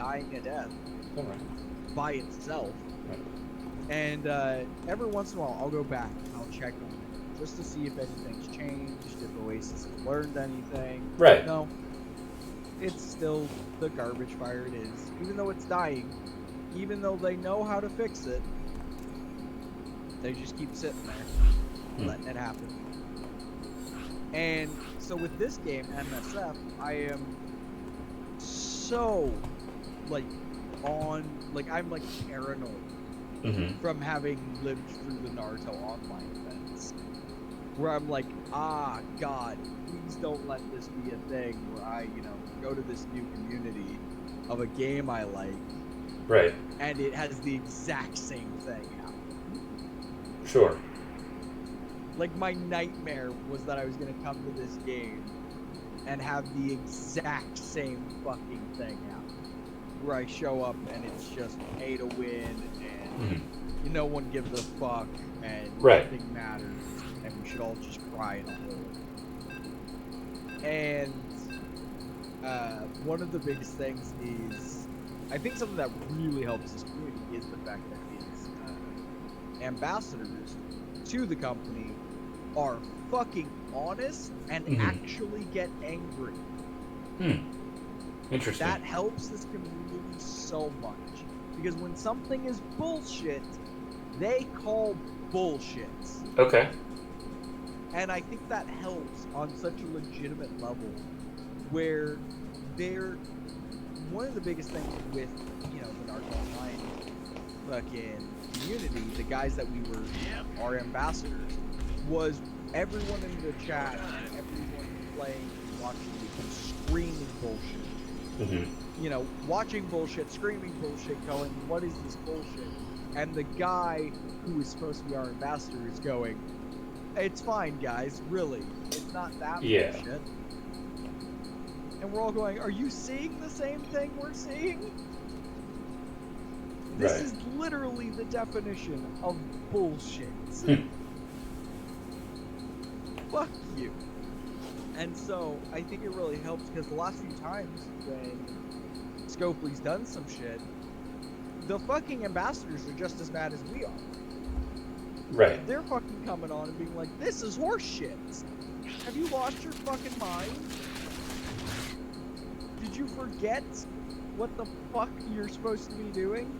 dying a death All right. by itself. Right. And every once in a while, I'll go back and I'll check on it just to see if anything's changed, if Oasis has learned anything. Right. No, it's still the garbage fire it is. Even though it's dying, even though they know how to fix it, they just keep sitting there, letting it happen. And so with this game, MSF, I am so, like, I'm like paranoid from having lived through the Naruto online events. Where I'm like, God, please don't let this be a thing where I, go to this new community of a game I like. Right. And it has the exact same thing happen. Sure. Like, my nightmare was that I was going to come to this game and have the exact same fucking thing happen. Where I show up and it's just pay to win and no one gives a fuck and nothing matters and we should all just cry in a hole. And one of the biggest things is, I think something that really helps this community is the fact that its ambassadors to the company are fucking honest and actually get angry. Interesting. That helps this community so much. Because when something is bullshit, they call bullshit. Okay. And I think that helps on such a legitimate level where they're one of the biggest things with, the Naruto Online fucking community, the guys that we were our ambassadors, was everyone in the chat, everyone playing, watching, screaming bullshit. Watching bullshit, screaming bullshit, going, what is this bullshit? And the guy who is supposed to be our ambassador is going, it's fine, guys, really. It's not that bullshit. And we're all going, are you seeing the same thing we're seeing? This is literally the definition of bullshit. Fuck you. And so, I think it really helps, because the last few times when Scopely's done some shit, the fucking ambassadors are just as mad as we are. Right. They're fucking coming on and being like, this is horse shit. Have you lost your fucking mind? Did you forget what the fuck you're supposed to be doing?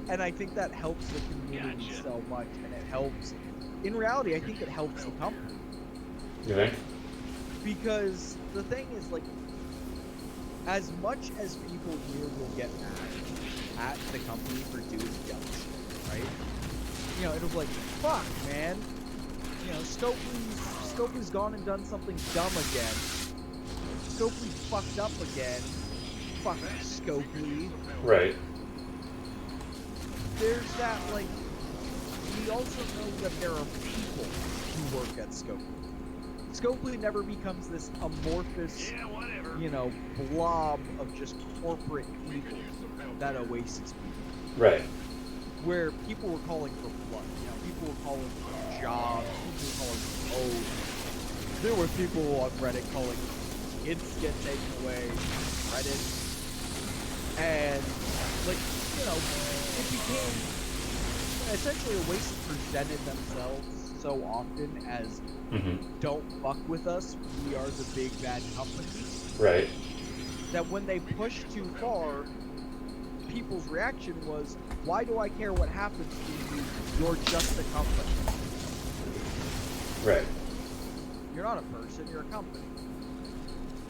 And I think that helps the community so much, and it helps. In reality, I think it helps the company. You think? Because the thing is, like, as much as people here will get mad at the company for doing dumb shit, right? It'll be like, fuck, man. Scopely's gone and done something dumb again. Scopely fucked up again. Fuck Scopely. Right. There's that, like, we also know that there are people who work at Scopely. Scopely never becomes this amorphous, blob of just corporate people that Oasis people. Right. Where people were calling for blood. People were calling for jobs. People were calling for oaths. There were people on Reddit calling kids get taken away from Reddit. And, it became, essentially Oasis presented themselves so often as, don't fuck with us, we are the big bad company. Right. That when they pushed too far, people's reaction was, why do I care what happens to you? You're just a company. Right. You're not a person, you're a company.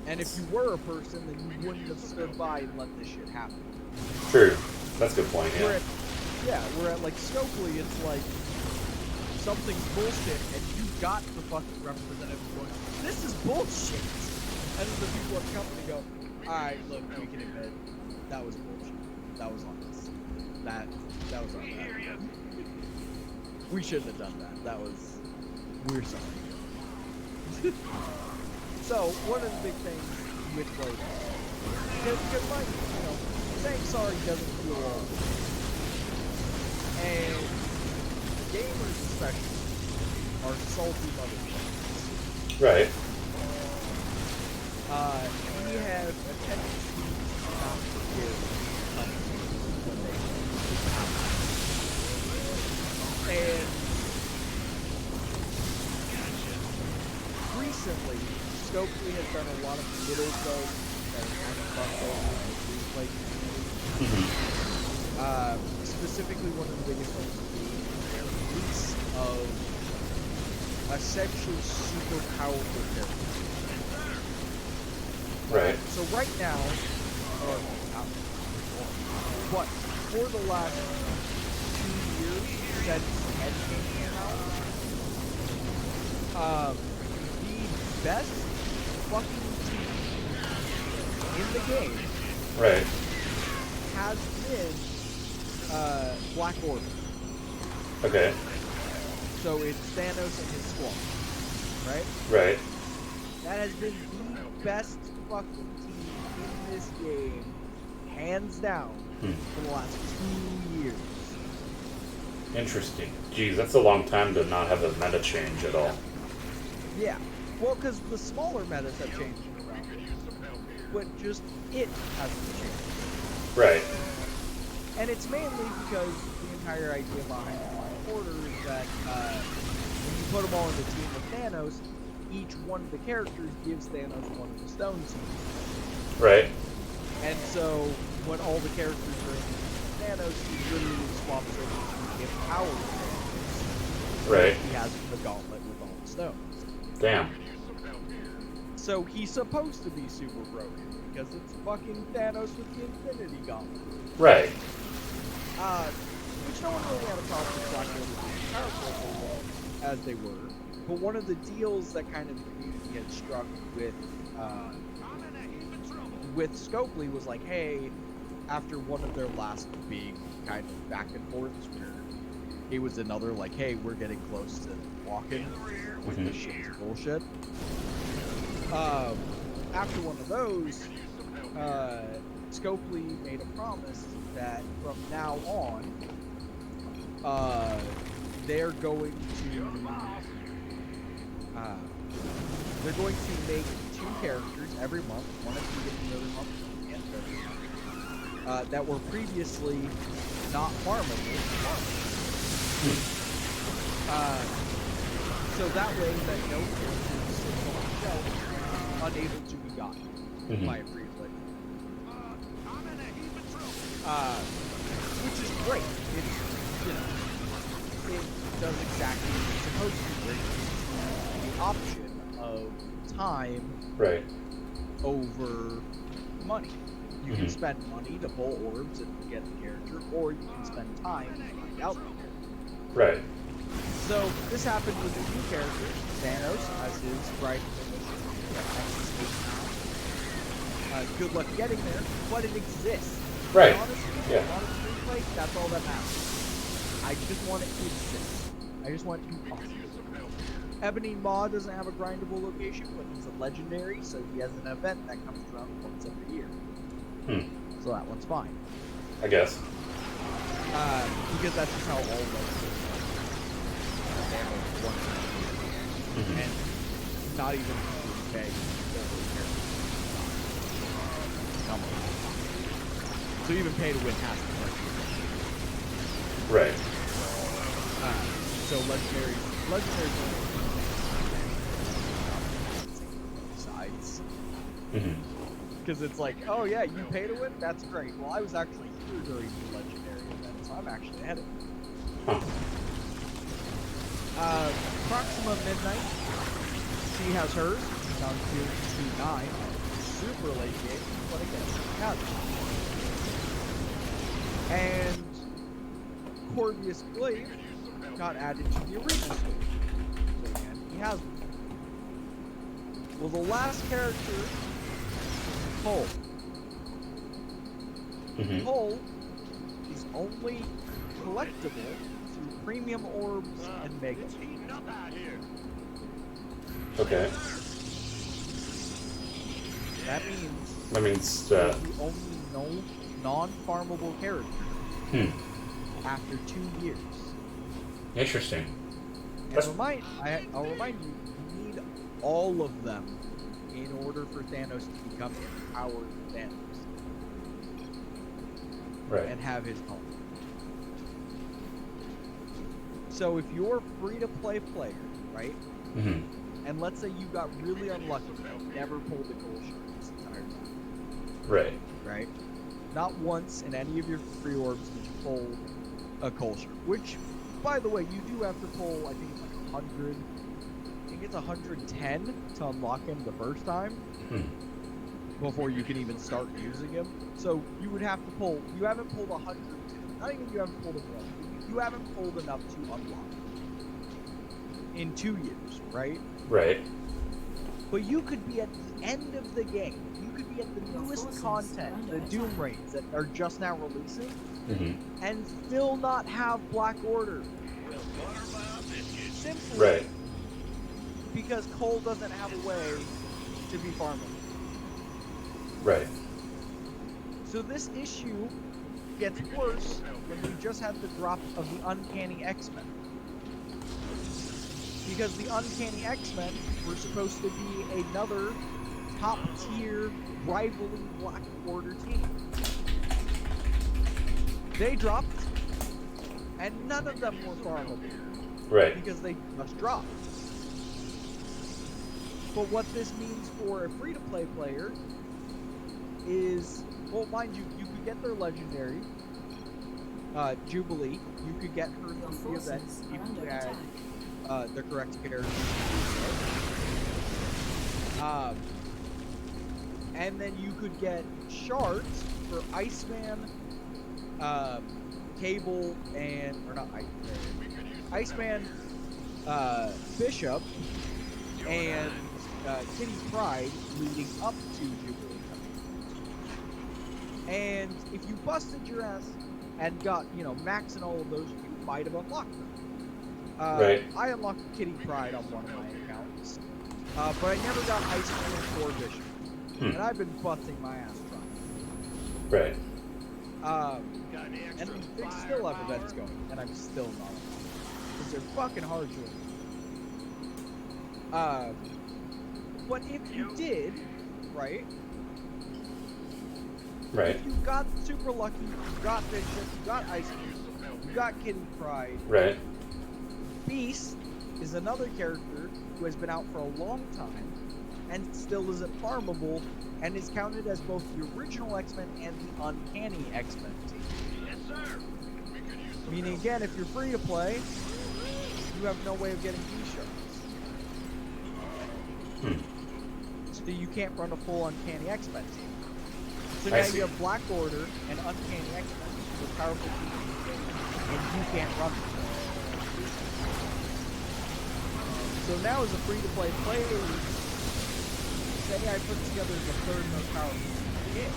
And if you were a person, then you wouldn't have stood by and let this shit happen. True. That's a good point, yeah. We're at like Scopely, it's like something's bullshit, and you got the fucking representative going, this is bullshit! And then the people at the company go, alright, look, we can admit, that was bullshit. That was on us. That was on that. We shouldn't have done that. We're sorry. So, one of the big things with, like, because saying sorry doesn't feel all. And gamers especially are salty motherfuckers. Right. We have a tendency recently, Scopely has done a lot of little builds that are kind of fucked over in the free-to-play community. Specifically, one of the biggest ones being their release of essentially super powerful characters. Right. So right now, or not, but for the last 2 years since Endgame came out, the best fucking team in the game, Right. has been Black Order. Okay. So it's Thanos and his squad, right? Right. That has been the best fucking team in this game, hands down, for the last 2 years. Interesting. Geez, that's a long time to not have a meta change at all. Yeah. Well, because the smaller metas have changed around it, but just it hasn't changed. Right. And it's mainly because the entire idea behind Black Order is that when you put them all in the team with Thanos, each one of the characters gives Thanos one of the stones. Right. And so when all the characters are in Thanos, he literally swaps over to give power to Thanos. Right. He has the gauntlet with all the stones. Damn. So he's supposed to be super broken because it's fucking Thanos with the Infinity Gauntlet. Right. Which no one really had a problem with Black Order being powerful as they were. But one of the deals that kind of the community had struck with Scopely was like, hey, after one of their last big kind of back and forths where it was another like, hey, we're getting close to walking with this shit's bullshit. After one of those, Scopely made a promise that from now on, they're going to make 2 characters every month, one at the beginning of every month and every month, that were previously not farmable. So that way that no character sits on the shelf unable to be gotten by a free play. Which is great. It's, you know, it does exactly what it's supposed to do. The option of time over money. You can spend money to pull orbs and get the character, or you can spend time to find out the character. Right. So this happened with a new character, Thanos, as his right mission. Good luck getting there, but it exists. Right. Honestly, Yeah. on a free play, that's all that matters. I just want it to exist. I just want it to be possible. Ebony Maw doesn't have a grindable location, but he's a legendary, so he has an event that comes around once every year. So that one's fine. I guess. Because that's just how all legendaries and not even okay. So even pay to win has to Right. so legendary sides. Because it's like, oh yeah, you pay to win? That's great. Well, I was actually here during the legendary event, so I'm actually ahead of you. Proxima Midnight. She has hers. She's on tier 2-9. Super late game, but again, she has it. And Corvius Blade got added to the arena stage. So again, he has one. Well, the last character, Cole. Cole is only collectible through premium orbs and mega. Okay. That means that the only non-farmable character after 2 years. Interesting. And I'll remind you, you need all of them in order for Thanos to become empowered Thanos. Right. And have his home. So if you're a free-to-play player, right? and let's say you got really unlucky and never pulled a gold shard this entire time. Right. Right? Not once in any of your free orbs did you pull a coal shard. Which, by the way, you do have to pull, I think it's like 100. I think it's 110 to unlock him the first time. Before you can even start using him. So you would have to pull, you haven't pulled 100, not even you haven't pulled enough, you haven't pulled enough to unlock in 2 years, right? Right. But you could be at the end of the game, you could be at the newest content, the Doom raids that are just now releasing, and still not have Black Order. Simply because Cole doesn't have a way to be farmable. Right. So this issue gets worse when we just had the drop of the Uncanny X-Men. Because the Uncanny X-Men were supposed to be another top-tier, rivaling Black Order team. They dropped, and none of them were farmable. Right. Because they just dropped. But what this means for a free-to-play player is, well, mind you, you could get their legendary, Jubilee. You could get her through the event if you had the correct character. And then you could get shards for Iceman, Cable, and, or not Iceman, Bishop, and Kitty Pryde leading up to Jubilee. And if you busted your ass and got, you know, max and all of those, you might have unlocked them. I unlocked Kitty Pryde on one of my accounts, but I never got Iceman or Bishop. And I've been busting my ass trying. And they still have events going, and I'm still not. Because they're fucking hard to but if you did, right? If you got super lucky, you got Bishop, you got Iceman, you got Kitty Pryde. Beast is another character who has been out for a long time and still isn't farmable and is counted as both the original X-Men and the Uncanny X-Men team. Yes, sir. Meaning again, if you're free to play, you have no way of getting D-shards. So you can't run a full Uncanny X-Men team. So now you have Black Order and Uncanny X-Men with powerful teams, and you can't run them. So now as a free-to-play player, say I put together the third most powerful team in the game.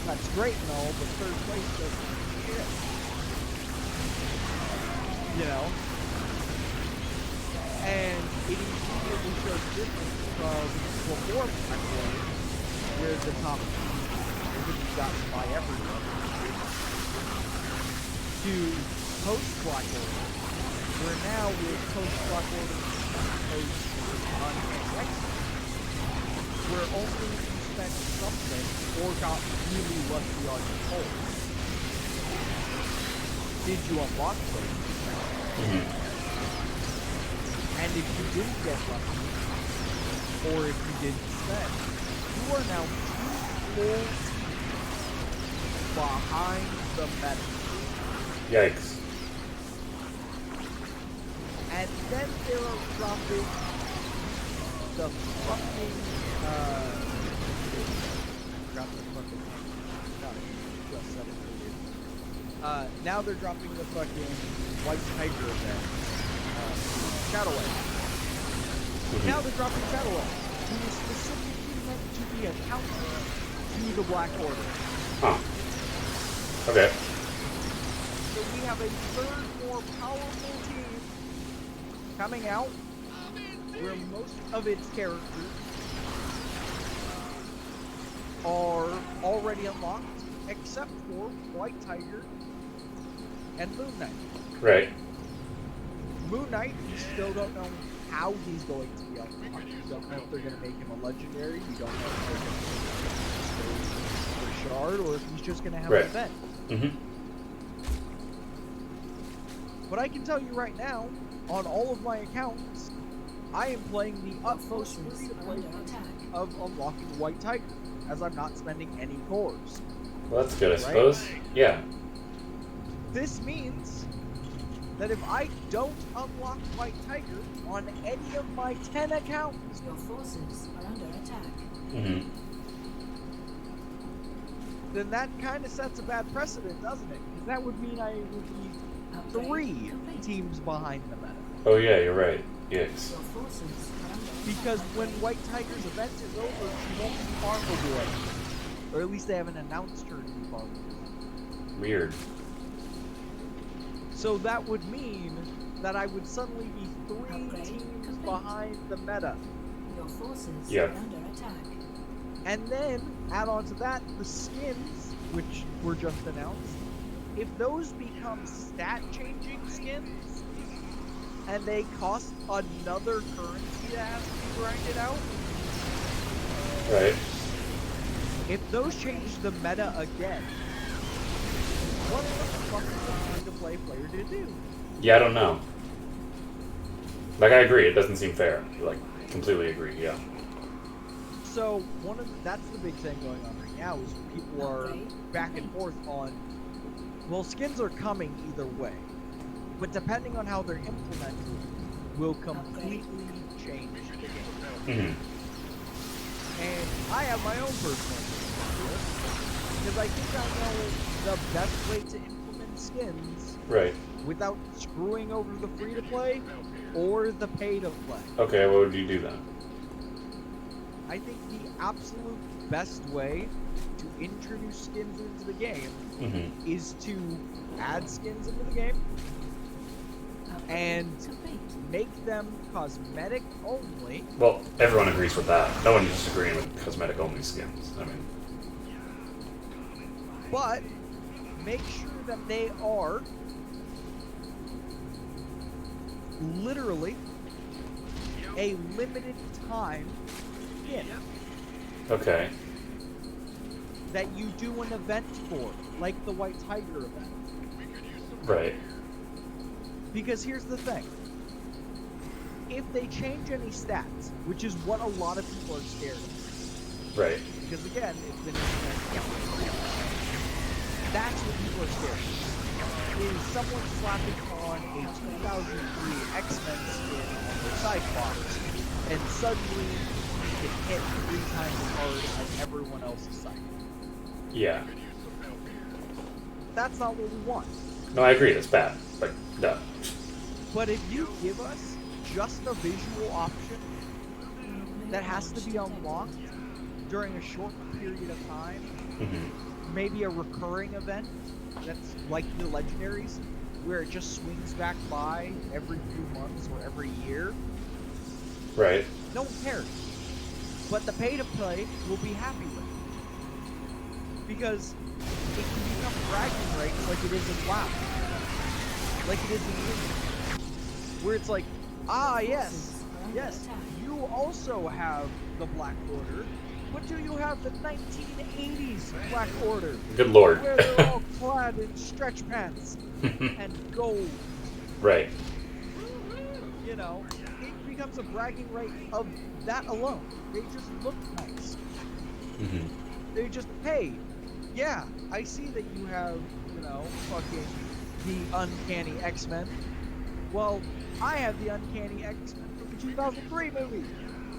That's great and all, but third place doesn't shit. You know? And it immediately shows the difference from before Black Order, where the top team was gotten by everyone, to post-Black Order, where now with post-Black Order, post-Uncanny X-Men, where only if you spent something or got really lucky on your pull did you unlock those. And if you didn't get lucky, or if you didn't spend, you are now 2 full behind the meta. Yikes. And then they are dropping the fucking, now they're dropping the fucking White Tiger event. Shadowway. Now they're dropping Shadowway, who is specifically meant to be a counter to the Black Order. Okay. So we have a third more powerful team coming out, where most of its characters are already unlocked, except for White Tiger and Moon Knight. Moon Knight, you still don't know how he's going to be unlocked. You don't know if they're going to make him a legendary. You don't know if they're going to make him a shard, or if he's just going to have an event. But I can tell you right now, on all of my accounts, I am playing the utmost free-to-play of unlocking White Tiger, as I'm not spending any cores. Well, that's good, I suppose. Yeah. This means that if I don't unlock White Tiger on any of my 10 accounts, your forces are under attack. Mm-hmm. then that kind of sets a bad precedent, doesn't it? Because that would mean I would be 3 teams behind the meta. Oh yeah, you're right. Yes. Your forces are under Because when White Tiger's event is over, she won't be farmable anymore. Or at least they haven't announced her to be farmable. Weird. So that would mean that I would suddenly be 3 teams behind the meta. Your forces Yep. are under attack. And then, add on to that, the skins, which were just announced. If those become stat-changing skins, and they cost another currency that has to be grinded out, Right. if those change the meta again, what the fuck is a free-to-play player to do? Yeah, I don't know. Like, I agree. It doesn't seem fair. Like, completely agree. Yeah. So that's the big thing going on right now is people are back and forth on, well, skins are coming either way, but depending on how they're implemented, will completely change the game. Mm-hmm. And I have my own personal opinion on this, because I think I know the best way to implement skins Right. without screwing over the free-to-play or the pay-to-play. Okay, what would you do then? I think the absolute best way to introduce skins into the game Mm-hmm. is to add skins into the game and make them cosmetic only. Well, everyone agrees with that. No one's disagreeing with cosmetic-only skins. I mean, But make sure that they are literally a limited time skin okay. that you do an event for, like the White Tiger event. Right. Because here's the thing. If they change any stats, which is what a lot of people are scared of, Right. because again, it's been that's what people are scared of. Is someone slapping on a 2003 X-Men skin on their Cyclops, and suddenly you can hit 3 times as hard as everyone else's side. Yeah. That's not what we want. No, I agree. It's bad. Like, duh. But if you give us just a visual option that has to be unlocked during a short period of time, Mm-hmm. maybe a recurring event that's like the legendaries, where it just swings back by every few months or every year, Right. no one cares. But the pay-to-play will be happy with it. Because it can become bragging rights like it is in WoW. Like it is in League. Where it's like, ah, yes, you also have the Black Order, but do you have the 1980s Black Order? Good lord. Where they're all clad in stretch pants and gold. Right. You know, it becomes a bragging right of that alone. They just look nice. Mm-hmm. They just, hey, yeah, I see that you have, you know, fucking the Uncanny X-Men. Well, I have the Uncanny X-Men from the 2003 movie.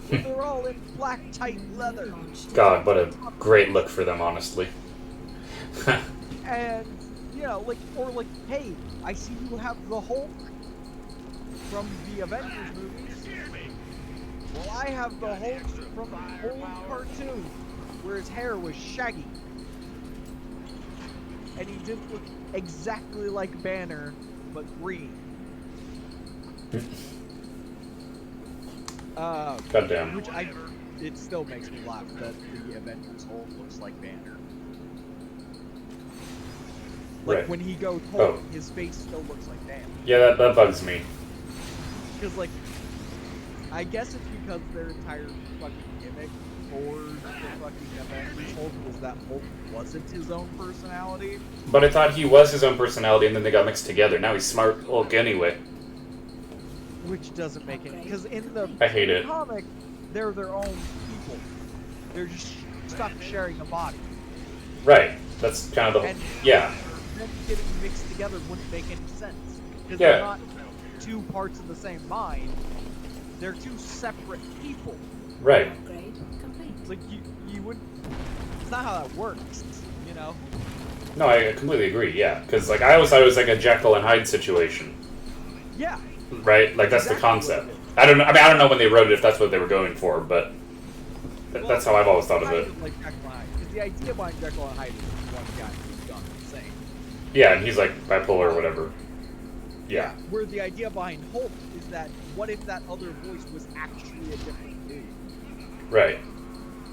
Where they're all in black tight leather. God, what a great look for them, honestly. And, you know, like, or like, hey, I see you have the Hulk from the Avengers movies. Well, I have the Hulk from the old cartoon, where his hair was shaggy. And he didn't look exactly like Banner, but green. Goddamn. Which it still makes me laugh that the Avengers Hulk looks like Banner. Like Right. when he goes Hulk, Oh. his face still looks like Banner. Yeah, that bugs me. Because like, I guess it's because their entire fucking gimmick for the fucking Avengers Hulk was that Hulk wasn't his own personality. But I thought he was his own personality and then they got mixed together. Now he's Smart Hulk anyway. Which doesn't make it, because in the I hate it. comic, they're their own people. They're just stuck sharing a body. Right. That's kind of the And yeah. them getting mixed together wouldn't make any sense. Because Yeah. they're not two parts of the same mind. They're two separate people. Right. Upgrade complete. Like, you wouldn't... It's not how that works, you know? No, I completely agree. Yeah, because like I always thought it was like a Jekyll and Hyde situation, Yeah. right? Like that's the Exactly concept. what it is. I don't know. I mean, I don't know when they wrote it if that's what they were going for, but that's how I've always thought of Kind it. Like Jekyll and Hyde. Because the idea behind Jekyll and Hyde is one guy who's gone insane. Yeah, and he's like bipolar or whatever. Yeah. Where the idea behind Hulk is that, what if that other voice was actually a different dude? Right.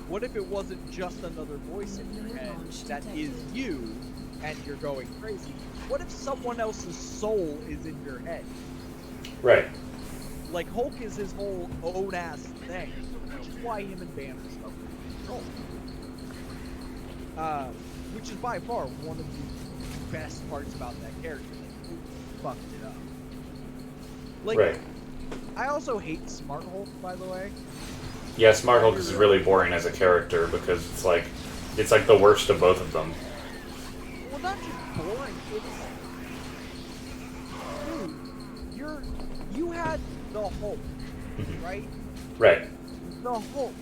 What if it wasn't just another voice in your head that is you, and you're going crazy? What if someone else's soul is in your head? Right. Like, Hulk is his whole own-ass thing, which is why him and Banner stuff control. Which is by far one of the best parts about that character. Who fucked it up. Like, Right. I also hate Smart Hulk, by the way. Yeah, Smart Hulk is really boring as a character because it's like the worst of both of them. Well, not just boring. It's, dude, you had the Hulk, right? Right. The Hulk,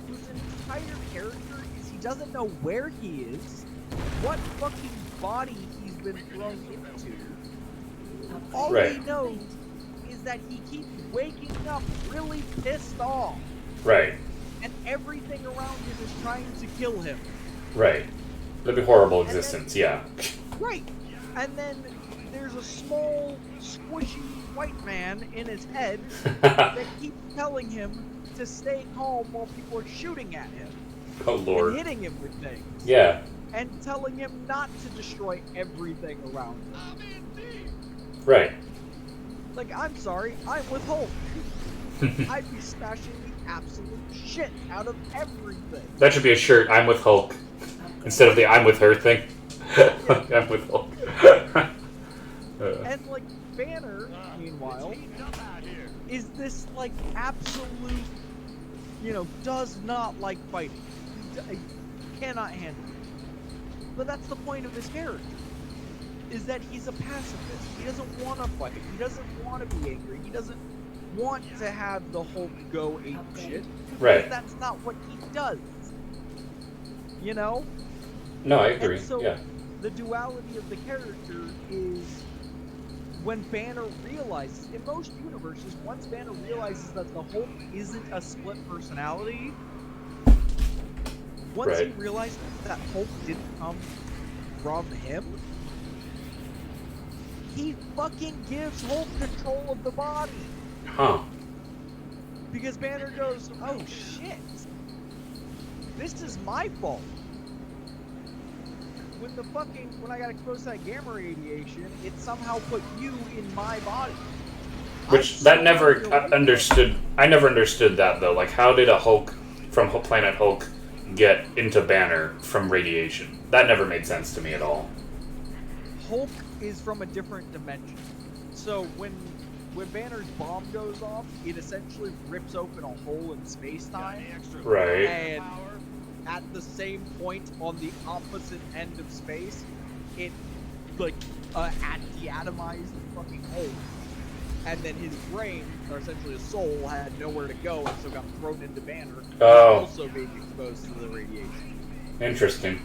whose entire character is he doesn't know where he is, what fucking body he's been thrown into. All Right. he knows is that he keeps waking up really pissed off, Right. and everything around him is trying to kill him. Right. That'd be horrible existence. Yeah. Right. And then there's a small, squishy white man in his head that keeps telling him to stay calm while people are shooting at him Oh and lord. hitting him with things. Yeah. And telling him not to destroy everything around him. Right. Like, I'm sorry, I'm with Hulk. I'd be smashing the absolute shit out of everything. That should be a shirt. I'm with Hulk instead of the I'm with her thing. I'm with Hulk. And, like, Banner, meanwhile, is this, like, absolute, does not like fighting. He cannot handle it. But that's the point of his character, is that he's a pacifist. He doesn't want to fight. He doesn't want to be angry. He doesn't want to have the Hulk go ape shit. Right. Because that's not what he does. You know? No, I agree. And so yeah. the duality of the character is when Banner realizes, in most universes, once Banner realizes that the Hulk isn't a split personality, once he Right. realizes that Hulk didn't come from him, he fucking gives Hulk control of the body. Huh. Because Banner goes, oh shit, this is my fault. When I got exposed to that gamma radiation, it somehow put you in my body. Which that never understood. I never understood that though. Like, how did a Hulk from Planet Hulk get into Banner from radiation? That never made sense to me at all. Hulk is from a different dimension. So when Banner's bomb goes off, it essentially rips open a hole in space-time. Right. And at the same point on the opposite end of space, it deatomized the fucking Hulk. And then his brain, or essentially his soul, had nowhere to go, and so got thrown into Banner, also being exposed to the radiation. Interesting.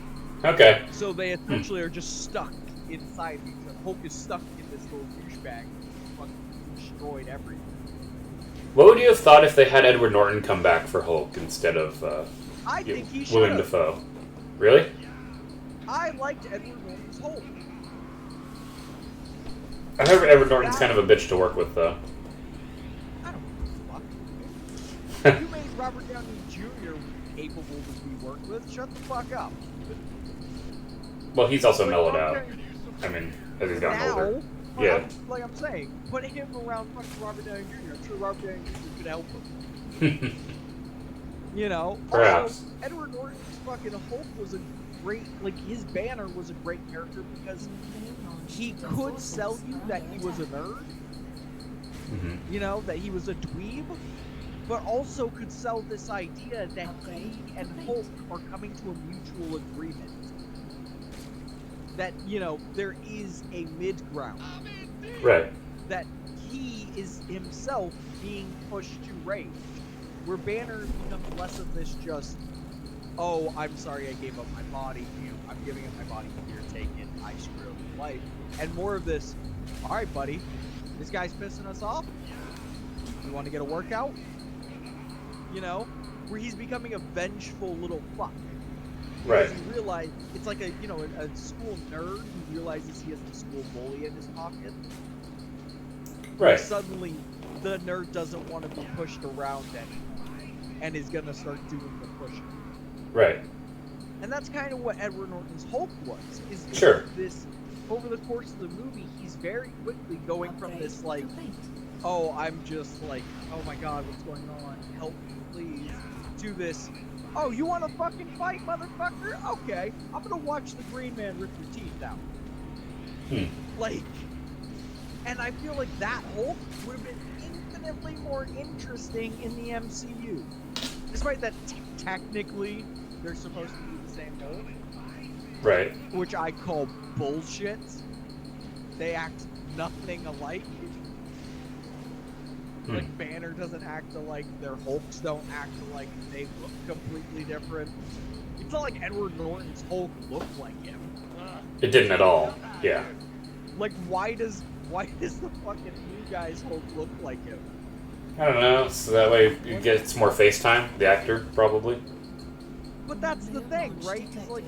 Okay. So they essentially are just stuck inside. Hulk is stuck in this little douchebag, fucking destroyed everything. What would you have thought if they had Edward Norton come back for Hulk instead of I think he should Willem have. Dafoe? Really? I liked Edward Norton's Hulk. I heard Edward Norton's kind of a bitch to work with, though. I don't give a fuck. You made Robert Downey Jr. capable to be worked with. Shut the fuck up. Well, he's also Like, mellowed Robert out. Downey- I mean, as he's gotten now, older. like Yeah. I'm saying, put him around fucking Robert Downey Jr. I'm sure Robert Downey Jr. could help him. You know? Perhaps. Also, Edward Norton's fucking Hulk was a great, his Banner was a great character because he could sell you that he was a nerd, You know, that he was a dweeb, but also could sell this idea that he and Hulk are coming to a mutual agreement. That, you know, there is a mid-ground. Right. That he is himself being pushed to rage. Where Banner becomes less of this just, oh, I'm sorry I gave up my body to you. I'm giving up my body here, take it, I screw up your life. And more of this, alright buddy, this guy's pissing us off. You want to get a workout? You know? Where he's becoming a vengeful little fuck. Right. Because he realized, it's like a, you know, a school nerd who realizes he has the school bully in his pocket. Right. Suddenly, the nerd doesn't want to be pushed around anymore, and is gonna start doing the pushing. Right. And that's kind of what Edward Norton's Hulk was. Is Sure. This, over the course of the movie, he's very quickly going from this like, oh, I'm just like, oh my god, what's going on? Help me, please. To this, oh, you want to fucking fight, motherfucker? Okay, I'm gonna watch the Green Man rip your teeth out. Like, and I feel like that Hulk would have been infinitely more interesting in the MCU. Despite that technically they're supposed to be the same Hulk. Right. Which I call bullshit. They act nothing alike. Like Banner doesn't act alike, their Hulks don't act alike, they look completely different. It's not like Edward Norton's Hulk looked like him. It didn't at all. Yeah. Like why does the fucking new guy's Hulk look like him? I don't know, so that way you get some more FaceTime, the actor, probably. But that's the thing, right? It's like,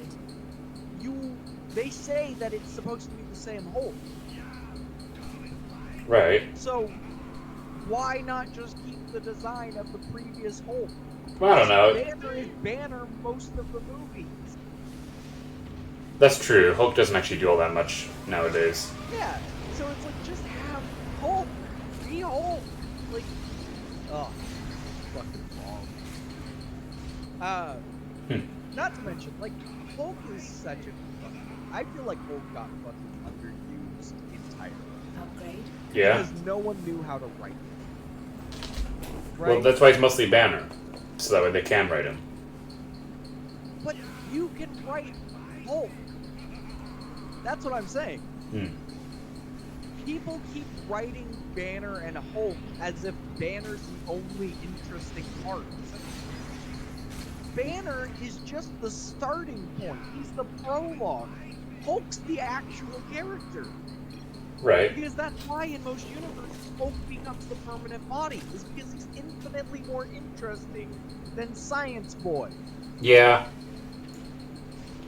they say that it's supposed to be the same Hulk. Right. So, why not just keep the design of the previous Hulk? Well, I don't know. Banner is Banner most of the movies. That's true. Hulk doesn't actually do all that much nowadays. Yeah, so it's like, just have Hulk. Be Hulk. Like, oh, fucking wrong. Not to mention, like, Hulk is such a fucking... I feel like Hulk got fucking underused entirely. Upgrade. Yeah. Because no one knew how to write him. Right? Well, that's why he's mostly Banner. So that way they can write him. But you can write Hulk. That's what I'm saying. People keep writing Banner and Hulk as if Banner's the only interesting part. Banner is just the starting point. He's the prologue. Hulk's the actual character. Right. Because that's why in most universes Hulk becomes the permanent body. Is because he's infinitely more interesting than Science Boy. Yeah.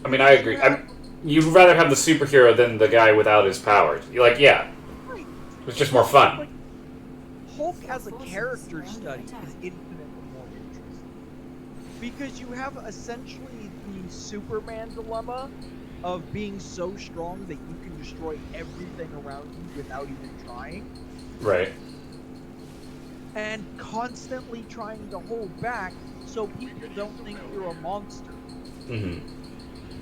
I mean, I agree. You'd rather have the superhero than the guy without his powers. You're like, yeah. Right. It's just more fun. Like, Hulk as a character study is infinitely more interesting. Because you have essentially the Superman dilemma of being so strong that you can destroy everything around you without even trying. Right. And constantly trying to hold back so people don't think you're a monster.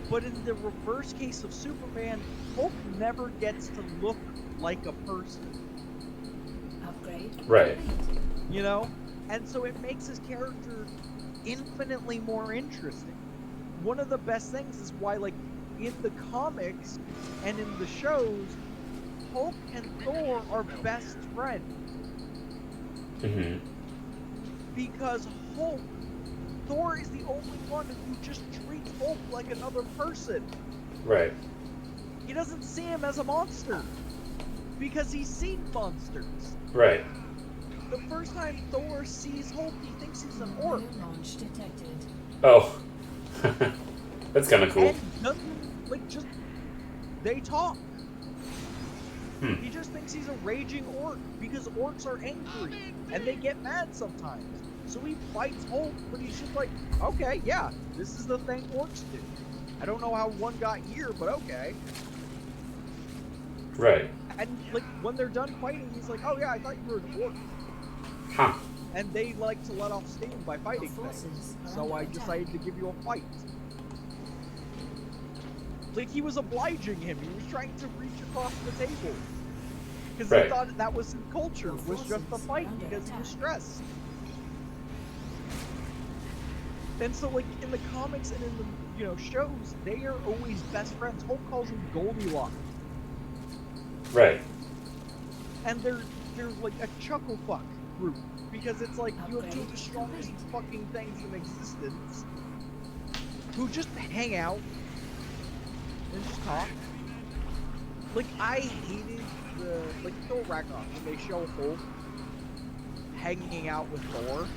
But in the reverse case of Superman, Hulk never gets to look like a person. Upgrade. Right. You know? And so it makes his character infinitely more interesting. One of the best things is why, like, in the comics and in the shows, Hulk and Thor are best friends. Because Thor is the only one who just treats Hulk like another person. Right. He doesn't see him as a monster. Because he's seen monsters. Right. The first time Thor sees Hulk, he thinks he's an orc. Launch detected. Oh. That's kind of cool. And doesn't, like, just... They talk. He just thinks he's a raging orc, because orcs are angry, and they get mad sometimes. So he fights Hulk, but he's just like, okay, yeah, this is the thing orcs do. I don't know how one got here, but okay. Right. And, like, when they're done fighting, he's like, oh yeah, I thought you were an orc. Huh. And they like to let off steam by fighting things. So I decided to give you a fight. Like, he was obliging him. He was trying to reach across the table. because Right. they thought that was his culture, was just the fight because he was stressed. And so, like, in the comics and in the, shows, they are always best friends. Hulk calls him Goldilocks. Right. And they're like a chuckle fuck group. Because it's like, you have two of the strongest fucking things in existence who just hang out and just talk. Like, I hated like, Thor Ragnarok, when they show Hulk hanging out with Thor.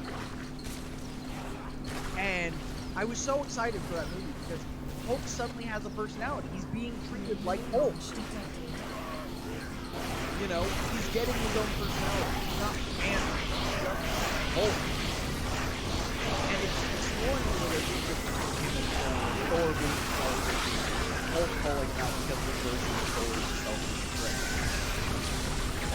And I was so excited for that movie because Hulk suddenly has a personality. He's being treated like Hulk. You know, he's getting his own personality. He's not Banner. He's just Hulk. And it's exploring the relationship between him and Thor being Hulk calling out because of the version of Thor's self-restraint.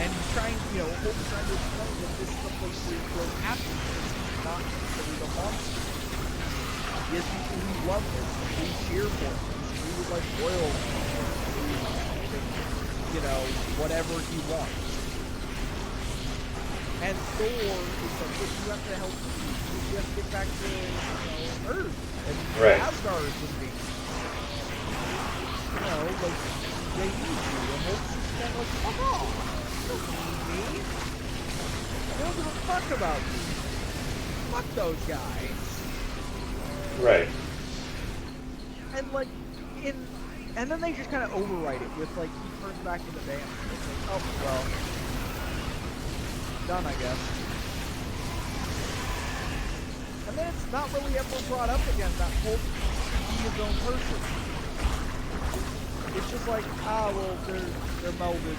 And he's trying, Hulk is trying to explain that this is a place where he grows happy. He's not considered a monster. He has people who love him, who cheer for him, he's treated like royal, whatever he wants. And Thor is like, look, you have to help me. You have to get back to, Earth. And Asgard would be. Like, they need you. And Hulk's just kind of like, fuck off. You don't need me. I don't give a fuck about you. Fuck those guys. Right. And like, and then they just kind of overwrite it with like, he turns back into Banner. It's like, oh, well, done, I guess. And then it's not really ever brought up again that Hulk should be his own person. It's just like, well, they're melded.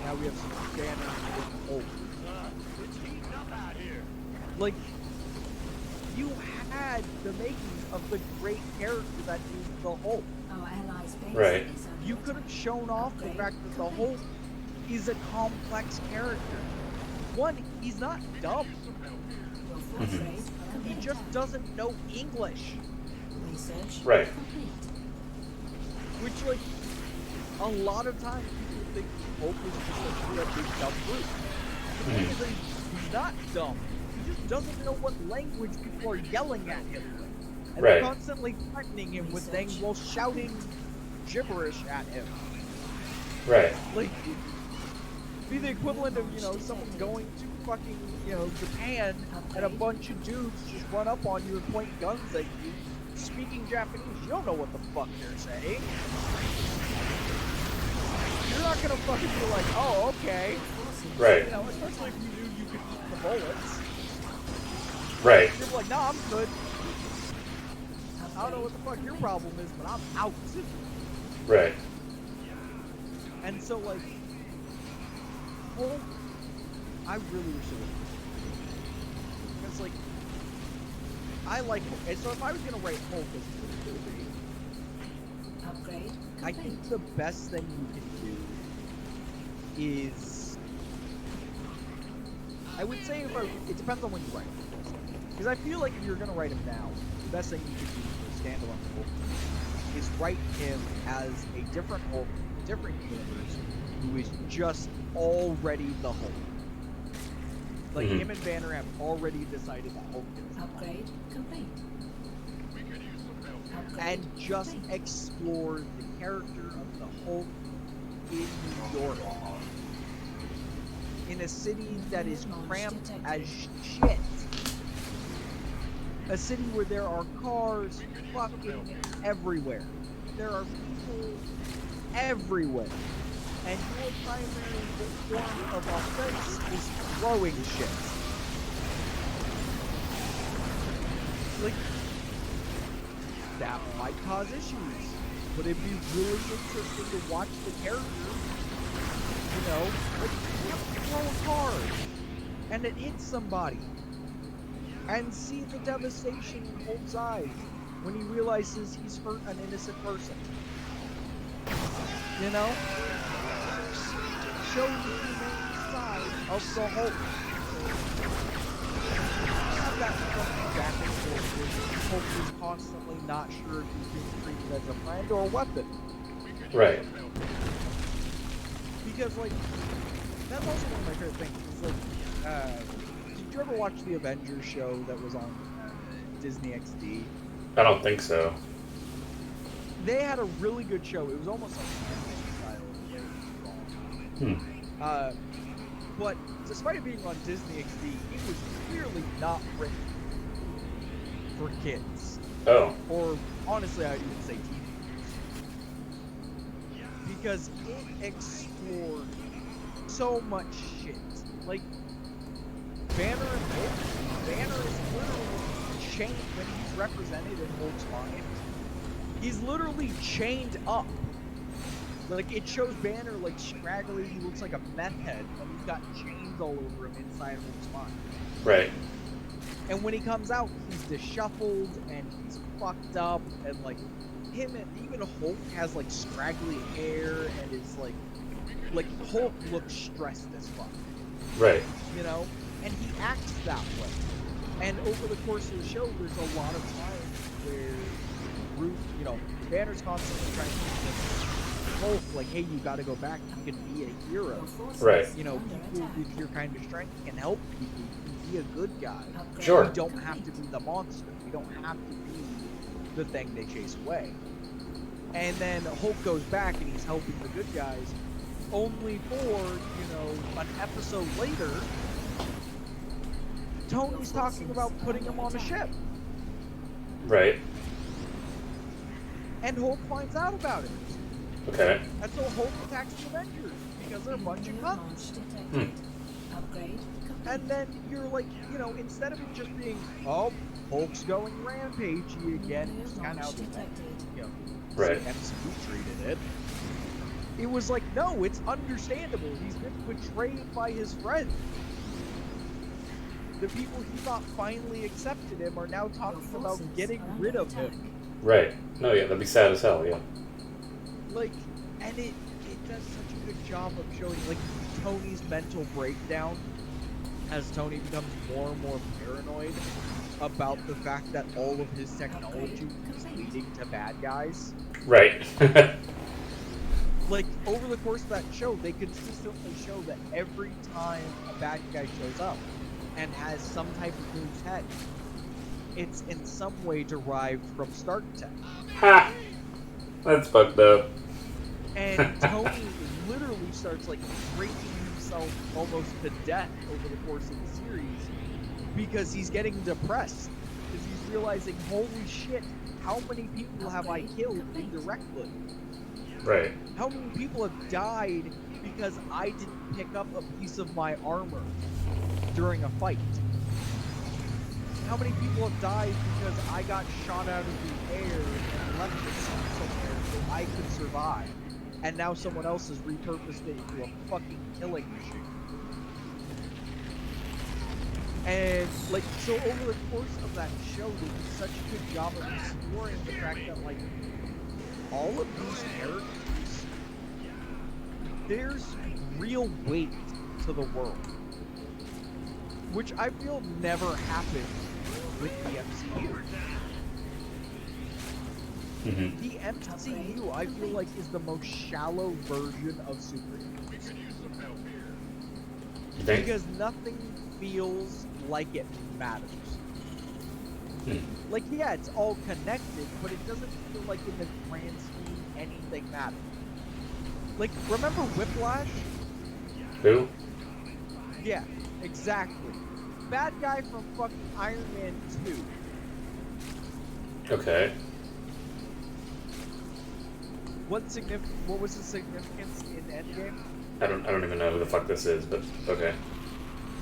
Now we have some Banner and Hulk. Like, you had the making of the great character that is the Hulk. Right. You could have shown off the fact that the Hulk is a complex character. One, he's not dumb. He just doesn't know English. Right. Which, like, a lot of times people think Hulk is just a big dumb brute. The thing is that he's not dumb. He just doesn't know what language people are yelling at him. And they're constantly threatening him with things while shouting gibberish at him. Right. Like, be the equivalent of, someone going to fucking, Japan and a bunch of dudes just run up on you and point guns at you, speaking Japanese. You don't know what the fuck they're saying. You're not gonna fucking be like, oh, okay. Right. Especially if you knew you could eat the bullets. Right. You're like, nah, I'm good. I don't know what the fuck your problem is, but I'm out. Right. And so, like, Hulk, I really wish it was. Because, like, I like Hulk. And so if I was going to rate Hulk as a movie, I think the best thing you can do is, I would say it depends on when you write him. Because I feel like if you're going to write him now, the best thing you can do for a standalone Hulk is write him as a different Hulk, different universe, who is just already the Hulk. Like, him and Banner have already decided that Hulk is the Hulk. Complete. And just explore the character of the Hulk in New York. In a city that is cramped as shit. A city where there are cars fucking everywhere. There are people everywhere. And your primary form of offense is throwing shit. Like, that might cause issues. But it'd be really interesting to watch the character, like, throw a card. And it hits somebody. And see the devastation in Hulk's eyes when he realizes he's hurt an innocent person. Show the humane side of the Hulk. Have that fucking back and forth where Hulk is constantly not sure if he's being treated as a friend or a weapon. Right. because like that's also one of my favorite things. Is like, did you ever watch the Avengers show that was on Disney XD? I don't think so. They had a really good show. It was almost like anime style. But despite it being on Disney XD, it was clearly not written for kids. Oh. Or honestly, I'd even say teenagers. Because it explored so much shit. Like, Banner and Hulk. Banner is literally chained when he's represented in Hulk's mind. He's literally chained up. Like, it shows Banner, like, scraggly, he looks like a meth head, and he's got chains all over him inside of Hulk's mind. Right. And when he comes out, he's disheveled, and he's fucked up, and, like, him and even Hulk has, like, scraggly hair, and is, like, Hulk looks stressed as fuck. Right. You know? And he acts that way. And over the course of the show, there's a lot of times where Banner's constantly trying to convince Hulk, like, hey, you gotta go back, you can be a hero. Right. You know, people with your kind of strength can help people, you can be a good guy. Sure. We don't have to be the monster. We don't have to be the thing they chase away. And then Hulk goes back and he's helping the good guys, only for, an episode later, Tony's talking about putting him on a ship. Right. And Hulk finds out about it. Okay. And so Hulk attacks the Avengers because they're a bunch of cunts. And then you're like, instead of it just being, oh, Hulk's going rampagey again, which is kind of how the right. MCU treated it. It was like, no, it's understandable. He's been betrayed by his friends. The people he thought finally accepted him are now talking about getting rid of him. Right. No, yeah, that'd be sad as hell, yeah. Like, and it does such a good job of showing, like, Tony's mental breakdown as Tony becomes more and more paranoid about the fact that all of his technology is leading to bad guys. Right. Like, over the course of that show, they consistently show that every time a bad guy shows up and has some type of new tech, it's in some way derived from Stark tech. Ha! That's fucked up. And Tony literally starts, like, breaking himself almost to death over the course of the series because he's getting depressed. Because he's realizing, holy shit, how many people have I killed indirectly? Right. How many people have died because I didn't pick up a piece of my armor during a fight? How many people have died because I got shot out of the air and left it somewhere so I could survive? And now someone else has repurposed it into a fucking killing machine. And, like, so over the course of that show, they did such a good job of exploring the fact that, like, all of these characters, there's real weight to the world. Which I feel never happened with the MCU. Mm-hmm. The MCU, I feel like, is the most shallow version of superheroes. You think? Because nothing feels like it matters. Like, yeah, it's all connected, but it doesn't feel like in the grand scheme anything matters. Like, remember Whiplash? Who? Yeah, exactly. Bad guy from fucking Iron Man 2. Okay. What was the significance in Endgame? I don't even know who the fuck this is, but okay.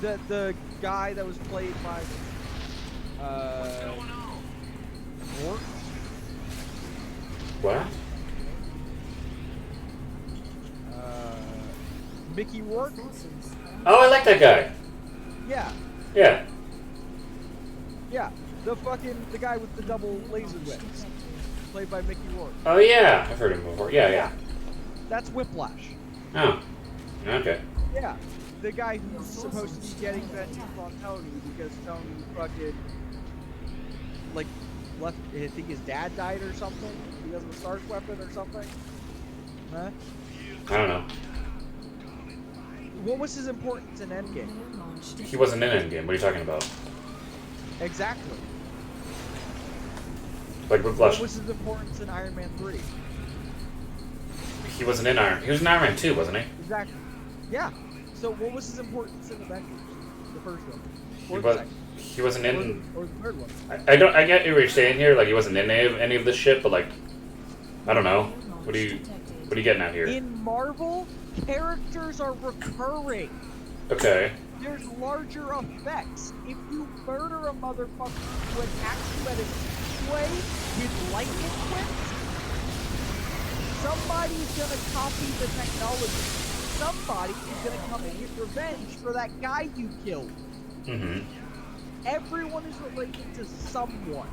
The guy that was played by Rourke? What? Mickey Rourke? Oh, I like that guy. Yeah, Yeah. yeah. The guy with the double laser whips. Played by Mickey Rourke. Oh yeah, I've heard him before. Yeah, yeah. That's Whiplash. Oh. Okay. Yeah. The guy who's supposed to be getting vengeance on Tony because Tony fucking, like, left, I think his dad died or something because of a Stark weapon or something. Huh? I don't know. What was his importance in Endgame? New launch He wasn't in Endgame. What are you talking about? Exactly. Like What Whiplash. was his importance in Iron Man 3? He wasn't in Iron. He was in Iron Man 2, wasn't he? Exactly. Yeah. So what was his importance in Avengers? The first one. He Or the was. second. He wasn't in. Or the third one. I don't. I get what you're saying here. Like he wasn't in any of this shit, but like, I don't know. What are you getting at here? In Marvel, characters are recurring. Okay. There's larger effects. If you murder a motherfucker who attacks you at a speedway with lightning quips, somebody's gonna copy the technology. Somebody is gonna come and get revenge for that guy you killed. Mm-hmm. Everyone is related to someone.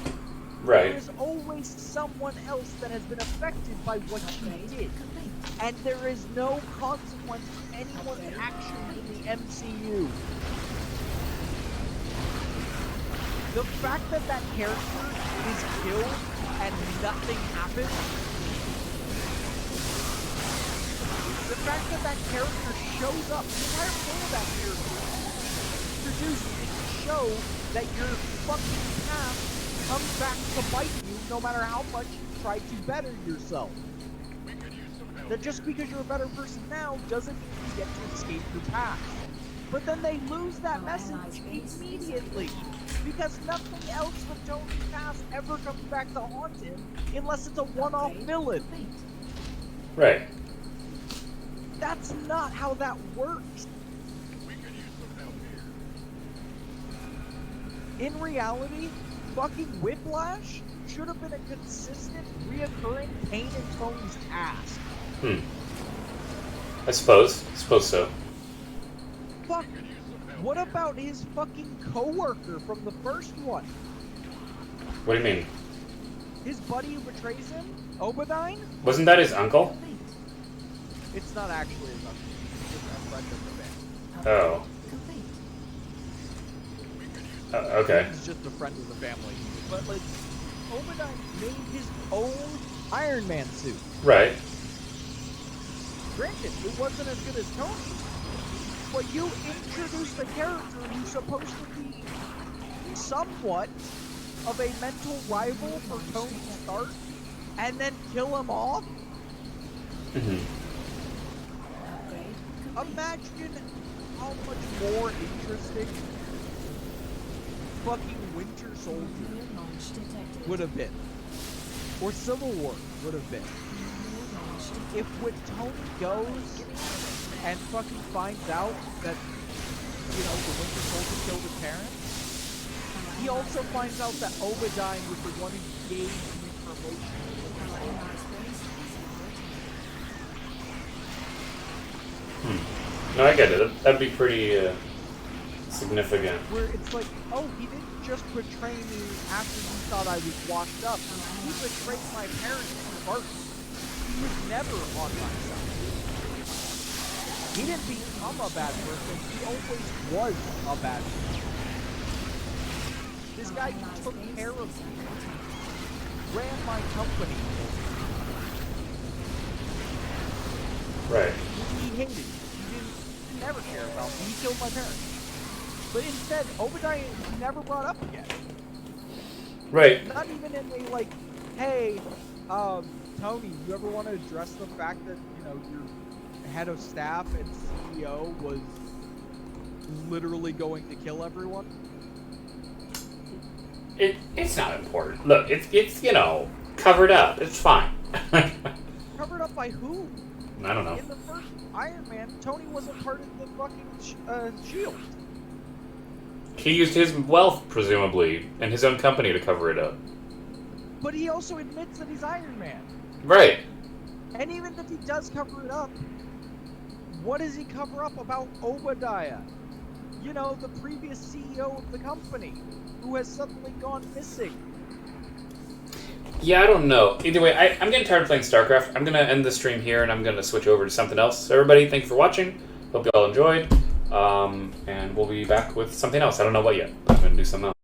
Right. There is always someone else that has been affected by what you did. complete. And there is no consequence for anyone's actions in the MCU. The fact that that character is killed and nothing happens, the fact that that character shows up, the entire point of that character is introduced is to show that your fucking past comes back to bite you no matter how much you try to better yourself. That just because you're a better person now doesn't mean you get to escape your past. But then they lose that message immediately. Because nothing else from Tony's past ever comes back to haunt him unless it's a one-off villain. Complete. Right. That's not how that works. In reality, fucking Whiplash should have been a consistent, reoccurring pain in Tony's past. I suppose so. Fuck. What about his fucking coworker from the first one? What do you mean? His buddy who betrays him? Obadiah? Wasn't that his uncle? Complete. It's not actually his uncle. It's just a friend of the band. Oh. Complete. Okay. He's just a friend of the family. But, like, Obadiah made his own Iron Man suit. Right. Granted, it wasn't as good as Tony's, but you introduced a character who's supposed to be somewhat of a mental rival for Tony Stark, and then kill him off? Mm-hmm. Upgrade complete. Imagine how much more interesting fucking Winter Soldier New launch detected. would have been. Or Civil War would have been. New launch detected. If when Tony goes and fucking finds out that, you know, the Winter Soldier killed the Terran, he also finds out that Obadiah was the one who gave the information to the Winter Our Soldier. allies' base is No, I get it. That'd be pretty significant. Where it's like, oh, he didn't just betray me after he thought I was washed up. He betrayed my parents first. He was never on my side. He didn't become a bad person. He always was a bad person. This guy who took care of me, ran my company. Right. He hated me. He never cared about me. He killed my parents. But instead, Obadiah is never brought up again. Right. Not even in a like, hey, Tony, you ever want to address the fact that, you know, your head of staff and CEO was literally going to kill everyone? It's not important. Look, it's you know, covered up. It's fine. Covered up by who? I don't know. In the first Iron Man, Tony wasn't part of the fucking shield. He used his wealth, presumably, and his own company to cover it up. But he also admits that he's Iron Man. Right. And even if he does cover it up, what does he cover up about Obadiah? You know, the previous CEO of the company, who has suddenly gone missing. Yeah, I don't know. Either way, I'm getting tired of playing StarCraft. I'm going to end the stream here, and I'm going to switch over to something else. So everybody, thank you for watching. Hope you all enjoyed. And we'll be back with something else. I don't know what yet. I'm going to do something else.